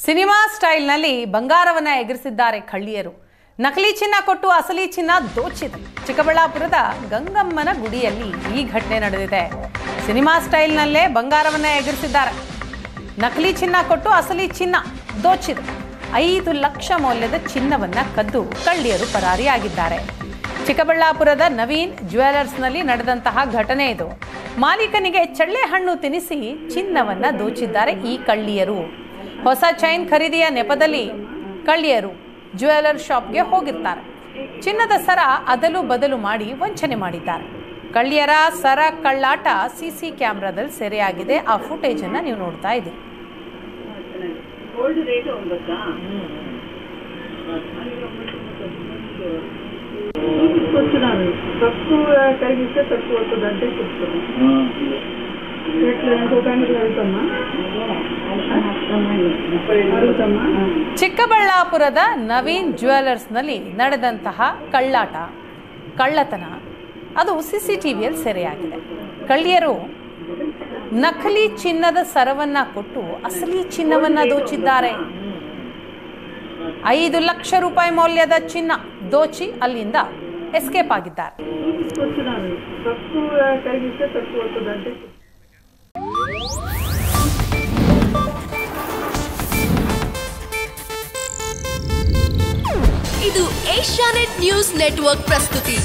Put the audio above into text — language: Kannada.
ಸಿನಿಮಾ ಸ್ಟೈಲ್ನಲ್ಲಿ ಬಂಗಾರವನ್ನ ಎಗರಿಸಿದ್ದಾರೆ ಕಳ್ಳಿಯರು. ನಕಲಿ ಚಿನ್ನ ಕೊಟ್ಟು ಅಸಲಿ ಚಿನ್ನ ದೋಚಿದೆ. ಚಿಕ್ಕಬಳ್ಳಾಪುರದ ಗಂಗಮ್ಮನ ಗುಡಿಯಲ್ಲಿ ಈ ಘಟನೆ ನಡೆದಿದೆ. ಸಿನಿಮಾ ಸ್ಟೈಲ್ನಲ್ಲೇ ಬಂಗಾರವನ್ನ ಎಗರಿಸಿದ್ದಾರೆ. ನಕಲಿ ಚಿನ್ನ ಕೊಟ್ಟು ಅಸಲಿ ಚಿನ್ನ ದೋಚಿದೆ. 5 ಲಕ್ಷ ಮೌಲ್ಯದ ಚಿನ್ನವನ್ನ ಕದ್ದು ಕಳ್ಳಿಯರು ಪರಾರಿಯಾಗಿದ್ದಾರೆ. ಚಿಕ್ಕಬಳ್ಳಾಪುರದ ನವೀನ್ ಜ್ಯುವೆಲರ್ಸ್ನಲ್ಲಿ ನಡೆದಂತಹ ಘಟನೆ ಇದು. ಮಾಲೀಕನಿಗೆ ಚಳ್ಳೆ ಹಣ್ಣು ತಿನ್ನಿಸಿ ಚಿನ್ನವನ್ನ ದೋಚಿದ್ದಾರೆ ಈ ಕಳ್ಳಿಯರು. ಹೊಸ ಚೈನ್ ಖರೀದಿಯ ನೆಪದಲ್ಲಿ ಕಳ್ಳಿಯರು ಜ್ಯುವೆಲರ್ ಶಾಪ್ಗೆ ಹೋಗಿರ್ತಾರೆ. ಚಿನ್ನದ ಸರ ಅದಲು ಬದಲು ಮಾಡಿ ವಂಚನೆ ಮಾಡಿದ್ದಾರೆ. ಕಳ್ಳಿಯರ ಸರ ಕಳ್ಳಾಟ ಸಿಸಿ ಕ್ಯಾಮೆರಾದಲ್ಲಿ ಸೆರೆಯಾಗಿದೆ. ಆ ಫುಟೇಜ್ ಅನ್ನ ನೀವು ನೋಡ್ತಾ ಇದ್ದೀರಿ. ಚಿಕ್ಕಬಳ್ಳಾಪುರದ ನವೀನ್ ಜ್ಯುವೆಲರ್ಸ್ನಲ್ಲಿ ನಡೆದಂತಹ ಕಳ್ಳತನ ಅದು ಸಿಸಿಟಿವಿಯಲ್ಲಿ ಸೆರೆಯಾಗಿದೆ. ಕಳ್ಳಿಯರು ನಕಲಿ ಚಿನ್ನದ ಸರವನ್ನ ಕೊಟ್ಟು ಅಸಲಿ ಚಿನ್ನವನ್ನ ದೋಚಿದ್ದಾರೆ. 5 ಲಕ್ಷ ರೂಪಾಯಿ ಮೌಲ್ಯದ ಚಿನ್ನ ದೋಚಿ ಅಲ್ಲಿಂದ ಎಸ್ಕೇಪ್ ಆಗಿದ್ದಾರೆ. ಇದು ಏಷ್ಯಾನೆಟ್ ನ್ಯೂಸ್ ನೆಟ್ವರ್ಕ್ ಪ್ರಸ್ತುತಿ.